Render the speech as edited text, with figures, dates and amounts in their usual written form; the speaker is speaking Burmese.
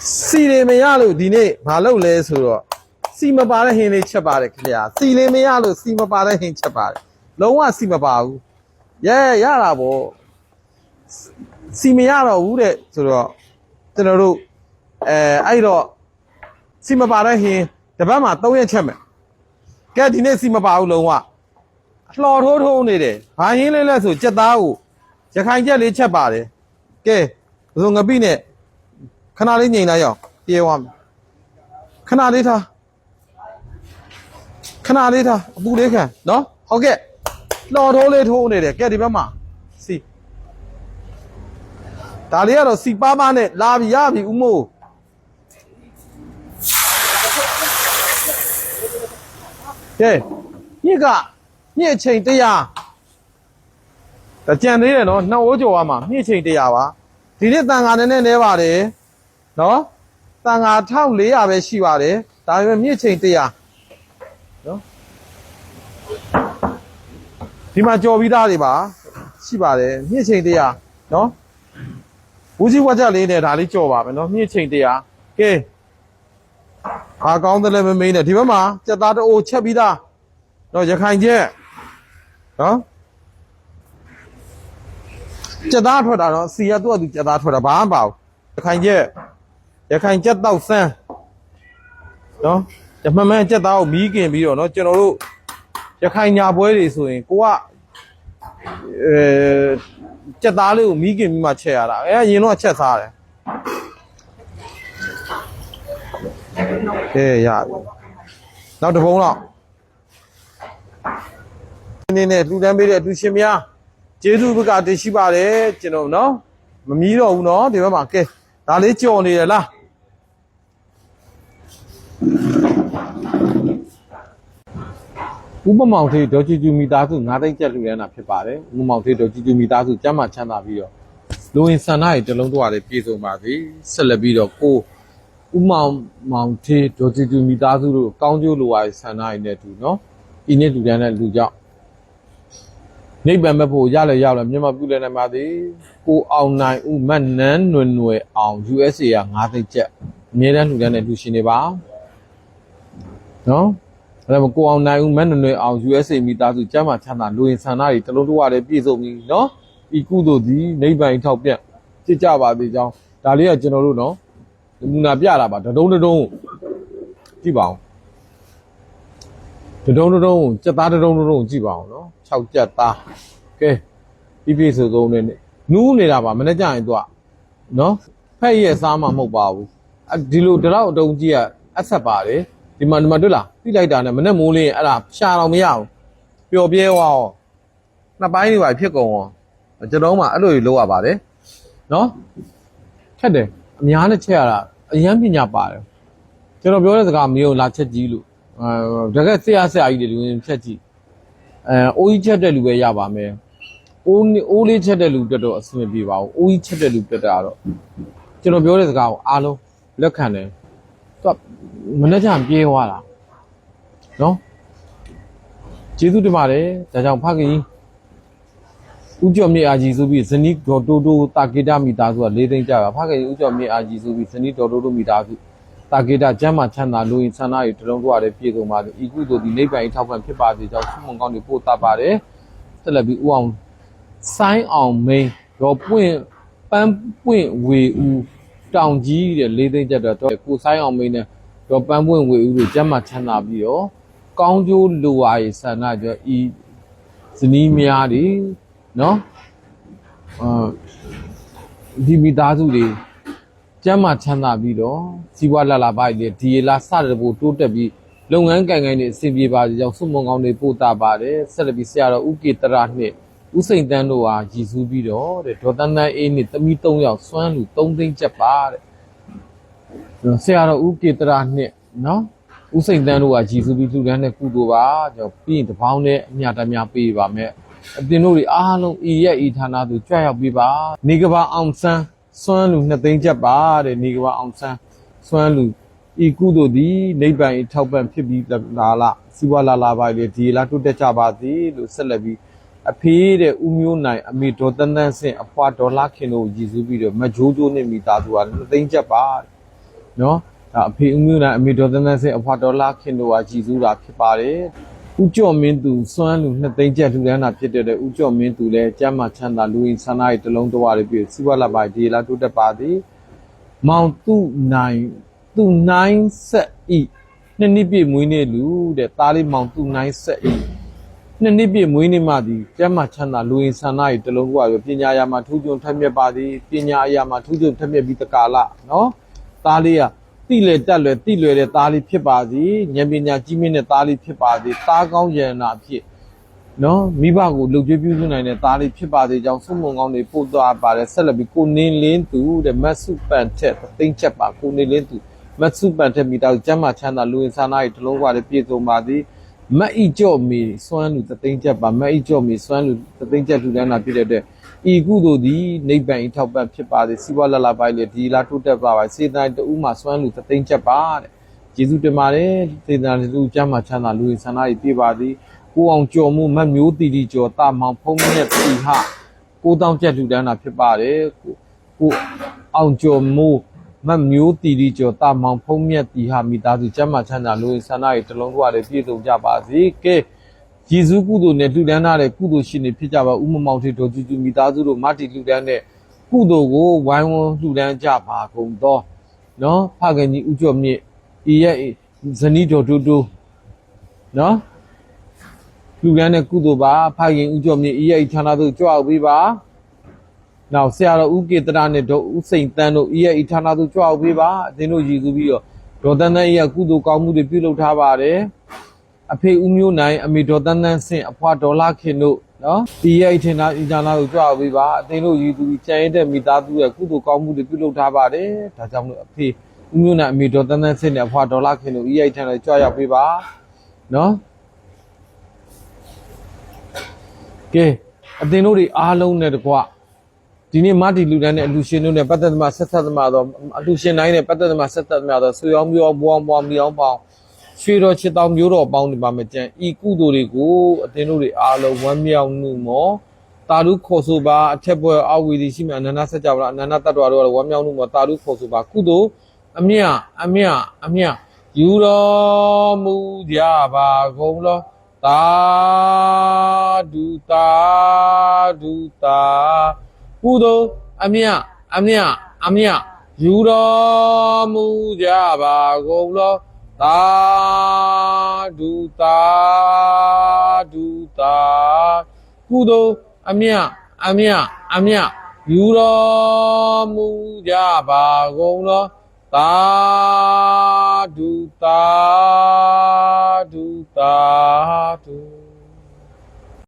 စီလေမရလို့ဒီနေ့မလုပ်လဲဆိုတော့စီမပါတဲ့ဟင်းလေးချက်ပါတယ်ခင်ဗျာစီလေမရလို့စီမပါတဲ့ဟင်းချက်ပါတယ်လုံးဝစီမပါဘူးရတာပေါ့စီမရတော့ဘူးတဲ့ဆိုတော့ကျွန်တော်တို့အဲ့တော့စီမပါတဲ့ဟင်းတပတ်မှာ3ရက်ချက်မယ်ကဲဒီနေ့စီမပါဘူးလုံးဝလှော်ထိုးနေတယ်ဘာဟင်းလေးလဲဆိုကြက်သားကိုရခိုင်ကြက်လေးချက်ပါတယ်ကဲဘယ်လိုငပိနဲ့ခဏလေးငြိမ်လိုက်ရအောင်ပြေးသွားမယ်ခဏလေးထားအပူလေးခံနော်ဟုတ်ကဲ့လှော်ထိုးလေးထိုးနေတယ်ကဲဒီဘက်မှာစီဒါလေးကတော့စီပါးမနဲ့လာပြီရပြီဦးမိုးကဲညစ်အချိန်100တကြံသေးတယ်နော်2အိုးကျော်ရမှာညစ်အချိန်100ပါဒီနေ့တန်ခါနဲ့နဲပါတယ်နော်တန်ခါ1400ပဲရှိပါတယ်ဒါပေမဲ့ညစ်အချိန်100နော်ဒီမှာကြော်ပြီးသားတွေပါရှိပါတယ်ညစ်အချိန်100နော်ဘူးကြီးဝက်ချက်လေးနဲ့ဒါလေးကြော်ပါမယ်နော်ညစ်အချိန်100ကဲအားကောင်းတယ်လည်းမမင်းနဲ့ဒီဘက်မှာစက်သားတအိုးချက်ပြီးသားတော့ရခိုင်ကျက်နော်စက်သားထွက်တာတော့စီရသူ့အတူစက်သားထွက်တာဘာမှမပါဘူးရခိုင်ကျက်တောက်ဆန်းနော်မှန်မှန်စက်သားကိုမီးกินပြီးတော့နော်ကျွန်တော်တို့ရခိုင်ညာပွဲတွေဆိုရင်ကိုကစက်သားလေးကိုမီးกินပြီးမှချက်ရတာရင်တော့ချက်စားတယ်ကဲရပြီနောက်တစ်ပုံတော့နေနဲ့လူတန်းပေးတဲ့အတူရှင်များကျေးဇူးဘကတင်ရှိပါတယ်ကျွန်တော်နော်မမီးတော့ဘူးနော်ဒီဘက်မှာကဲဒါလေးကြော်နေရလားဥပမောင်ထေဒေါ်ကြည်ကျူမိသားစု9သိန်းကျပ်လူရန်တာဖြစ်ပါတယ်ဥပမောင်ထေဒေါ်ကြည်ကျူမိသားစုကျမ်းမာချမ်းသာပြီးတော့လူဝင်ဆန္ဒတွေတလုံးတော့ရတယ်ပြေဆုံးပါစေဆက်လက်ပြီးတော့ကိုဥမောင်ထေဒေါ်ကြည်ကျူမိသားစုတို့ကောင်းကျိုးလိုရဆန္ဒတွေနဲ့တူနော်ဤနေ့လူတန်းတဲ့လူကြောင့်နိဗ္ဗာန်မဲ့ဖို့ရလဲမြန်မာပြုလဲနိုင်ပါသည်ကိုအောင်နိုင်ဦးမတ်နန်းနွယ်အောင် USA က9သိန်းကျပ်အမြဲတမ်းလူတန်းတဲ့လူရှင်တွေပါနော်အဲ့ဒါကိုအောင်နိုင်ဦးမတ်နွယ်အောင် USA မိသားစုကျမ်းမာချမ်းသာလူရင်ဆန္ဒတွေတလုံးတော့ရတယ်ပြည့်စုံပြီနော်ဤကုသိုလ်သည်နိဗ္ဗာန်ထောက်ပြန့်ကြည်ကြပါသေးကြောင်းဒါလေးကကျွန်တော်တို့နော်နမူနာပြတာပါတဒုံကြည့်ပါဦးတဒုံစက်သားတဒုံကြည့်ပါအောင်နော်6ကြက်သားကဲပြည့်စုံနဲ့နူးနေတာပါမနေ့ကျရင်သူကနော်ဖက်ရဲ့စားမှမဟုတ်ပါဘူးဒီလိုတော့အတုံးကြီးကအဆက်ပါတယ်ဒီမှာတွေ့လားပြလိုက်တာနဲ့မနေ့မိုးလေးအဲ့ဒါရှာတော့မရဘူးပျော်ပြဲသွားရောနှစ်ပိုင်းတွေပါဖြစ်ကုန်ရောကျွန်တော်မှအဲ့လိုလုပ်ရပါတယ်နော်ခက်တယ်အများနဲ့ချက်ရတာအရန်ပညာပါတယ်ကျွန်တော်ပြောတဲ့စကားမျိုးလာချက်ကြီးလို့တကယ်ဆရာကြီးတွေလူဝင်ဖြတ်ကြည့်အိုးကြီးချက်တဲ့လူပဲရပါမယ်အိုးလေးချက်တဲ့လူတက်တော့အဆင်မပြေပါဘူးအိုးကြီးချက်တဲ့လူတက်တာတော့ကျွန်တော်ပြောတဲ့စကားကိုအားလုံးလက်ခံတယ်သူကမနေ့ကပြေးသွားတာနော်ကျေးဇူးတင်ပါတယ်ဒါကြောင့်ဖခင်ဦးကျော်မြေအာကြီးဆိုပြီးဇနီးဒေါ်တိုးတာကေတာမိသားစုက4သိန်းကျပါဖခင်ဦးကျော်မြေအာကြီးဆိုပြီးဇနီးဒေါ်တိုးမိသားစုတာကေတာကျမ်းမာချမ်းသာလူရင်ဆန္ဒတွေတလုံးတော့ရတယ်ပြည်စုံပါစေဤကုသိုလ်ဒီနိဗ္ဗာန်ထောက်ပံ့ဖြစ်ပါစေကြောင်းဆုမွန်ကောင်းတွေပို့သပါတယ်ဆက်လက်ပြီးဦးအောင်ဆိုင်းအောင်မင်းရောပန်းပွင့်ဝေဦးတောင်ကြီးတဲ့4သိန်းကျပ်တော့ကိုဆိုင်းအောင်မင်းနဲ့ရောပန်းပွင့်ဝေဦးတို့ကျမ်းမာချမ်းသာပြီးတော့ကောင်းကျိုးလိုရည်ဆန္ဒကြောင့်ဤဇနီးများတွေနော်ဒီမိသားစုတွေကျမ်းမာချမ်းသာပြီးတော့စီးပွားလာပါလေဒီလာစတဲ့ဘို့တိုးတက်ပြီးလုပ်ငန်းကိုင်တွေအဆင်ပြေပါစေကြောင်းဆုမွန်ကောင်းတွေပို့တာပါတယ်ဆက်လက်ပြီးဆရာတော်ဦးကေတရနှင့်ဦးစိန်တန်းတို့ဟာရည်စူးပြီးတော့တဲ့ဒေါ်တန်းတန်းအေးနဲ့သမီး3ယောက်စွမ်းလူ3သိန်းကျပ်ပါတဲ့ဆရာတော်ဦးကေတရနှင့်နော်ဦးစိန်တန်းတို့ဟာရည်စူးပြီးလူတန်းနဲ့ကုသိုလ်ပါကြောင့်ပြီးရင်တပေါင်းနဲ့အမြတ်တမ်းများပေးပါမယ်အတင်တို့တွေအားလုံးဤရဲ့ဤဌာနသို့ကြွရောက်ပြီးပါနေကဘာအောင်ဆန်းစွမ်းလူ2သိန်းကျပ်ပါတဲ့နေကဘာအောင်ဆန်းစွမ်းလူဤကုသိုလ်သည်နိဗ္ဗာန်ဤထောက်ပံ့ဖြစ်ပြီးလာစီဝါလာပါလေဒီလာတိုးတက်ကြပါစေလို့ဆက်လက်ပြီးအဖေးတဲ့ဦးမျိုးနိုင်အမေဒေါ်တန်းတန်းဆင့်အဖွာဒေါ်လာခင်တို့ရည်စူးပြီးတော့မဂျိုးနဲ့မိသားစုက2သိန်းကျပ်ပါ နော်ဒါအဖေဦးမျိုးနဲ့အမေတော်သန်းသန်းစင်အဖွာတော်လာခင်တို့ကကြည်စူးတာဖြစ်ပါတယ်ဦးကျော်မင်းသူစွမ်းလူနှစ်သိန်းကျပ်လူတန်းတာဖြစ်တဲ့ဦးကျော်မင်းသူလည်းကျမ်းမာချမ်းသာလူရင်းဆန္ဒရဲ့တလုံးတော်ရပြည့်စီးပွားလာပါဒီလာတိုးတက်ပါသည်မောင်သူနိုင်ဆက်ဤနှစ်နှစ်ပြည့်မွေးနေ့လူတဲ့သားလေးမောင်သူနိုင်ဆက်ဤနှစ်နှစ်ပြည့်မွေးနေ့မှသည်ကျမ်းမာချမ်းသာလူရင်းဆန္ဒရဲ့တလုံးတော်ရပညာရာမှာထူးချွန်ထက်မြက်ပါသည်ပညာအရာမှာထူးချွန်ထက်မြက်ပြီးတကာလနော်သားလေးကတိလေတက်လွယ်တိလွယ်တဲ့သားလေးဖြစ်ပါစေဉာဏ်ပညာကြီးမြင့်တဲ့သားလေးဖြစ်ပါစေသားကောင်းရဏအဖြစ်နော်မိဘကိုလှုပ်ကြွေးပြုစုနိုင်တဲ့သားလေးဖြစ်ပါစေကြောင်းဆုမွန်ကောင်းတွေပို့သွားပါတယ်ဆက်လက်ပြီးကိုနေလင်းသူတဲ့မတ်စုပန်ထက်သိမ့်ချက်ပါကိုနေလင်းသူမတ်စုပန်ထက်မိသားစုကျမ်းမာချမ်းသာလူဝင်စားနာ၏တလုံးပါလေပြည့်စုံပါသည်မတ်ဤကြော့မီစွမ်းလူသိမ့်ချက်ပါမတ်ဤကြော့မီစွမ်းလူသိမ့်ချက်လူတန်းတာဖြစ်တဲ့အတွက်ဤကုသိုလ်သည်နိဗ္ဗာန်ဤထောက်ပံ့ဖြစ်ပါသည်စီးပွားလလပိုင်းလေဒီလာထိုးတက်ပါပါစေတနာတူမှစွမ်းလူသိမ့်ချက်ပါတဲ့ယေရှုတင်ပါတယ်စေတနာတူကျမ်းမာချမ်းသာလူဝင်စားနာ၏ပြပါသည်ကိုအောင်ကျော်မှုမတ်မျိုးတီတီကျော်တာမောင်ဖုံးမြက်တီဟကိုတောင်းကျက်လူတန်းတာဖြစ်ပါတယ်ကိုအောင်ကျော်မှုမတ်မျိုးတီတီကျော်တာမောင်ဖုံးမြက်တီဟမိသားစုကျမ်းမာချမ်းသာလူဝင်စားနာ၏တလုံးကွာတွေပြည့်စုံကြပါစေကဲယေရှုကုသိုလ်နဲ့လူတန်းသားတဲ့ကုသိုလ်ရှင်တွေဖြစ်ကြပါဦးမမောင်ထေတော်ကျူကျူမိသားစုတို့မတ္တိလူတန်းတဲ့ကုသိုလ်ကိုဝိုင်းဝန်းလူတန်းကြပါကုန်သောနော်ဖခင်ကြီးဦးကျော်မြင့်ဤရဲ့ဇနီးတော်တူတူနော်လူလန်းတဲ့ကုသိုလ်ပါဖခင်ဦးကျော်မြင့်ဤရဲ့ဌာနသို့ကြွအောင်ပေးပါနောက်ဆရာတော်ဦးကေတရနဲ့ဒေါ်ဦးစိန်တန်းတို့ဤရဲ့ဌာနသို့ကြွအောင်ပေးပါအသင်တို့ရည်စူးပြီးတော့ဒေါ်တန်းတန်းရဲ့ကုသိုလ်ကောင်းမှုတွေပြုလုပ်ထားပါတယ်အဖေဦးမျိုးနိုင်အမေဒေါ်တန်းတန်းဆင့်အဖွာဒေါ်လာခင်တို့နော်ဒီရဲ့ဌာနသို့ကြွအောင်ပေးပါအသင်တို့ရည်စူးပြီးကျန်ရတဲ့မိသားစုရဲ့ကုသိုလ်ကောင်းမှုတွေပြုလုပ်ထားပါတယ်ဒါကြောင့်မို့အဖေဦးမျိုးနိုင်အမေဒေါ်တန်းတန်းဆင့်နဲ့အဖွာဒေါ်လာခင်တို့ဤရဲ့ဌာနသို့ကြွရောက်ပေးပါနော်ကဲအသင်တို့တွေအားလုံးနဲ့တကွဒီနေ့မတ္တိလူတန်းနဲ့အလူရှင်တို့နဲ့ပတ်သက်သမားဆက်သက်သမားတော့အလူရှင်တိုင်းနဲ့ပတ်သက်သမားဆက်သက်သမားတော့ဆွေအောင်မျိုးပွားပွားမြောင်းပေါင်းရွှေတော်ချစ်တော်မျိုးတော်ပေါင်းဒီပါမကြံဤကုသိုလ်တွေကိုအသင်တို့တွေအားလုံးဝမ်းမြောက်မှုမောတာရုခေါ်ဆိုပါအထက်ဘွယ်အဝီဒီရှိမှအနန္တဆက်ကြပါလားအနန္တတ္တဝါတို့ကဝမ်းမြောက်မှုမောတာရုခေါ်ဆိုပါကုသိုလ်အမြယူတော်မူကြပါကုန်လောသာဓုကုသိုလ်အမြယူတော်မူကြပါကုန်လောသာဓုကုသိုလ်အမြယူတော်မူကြပါကုန်လောသာဓု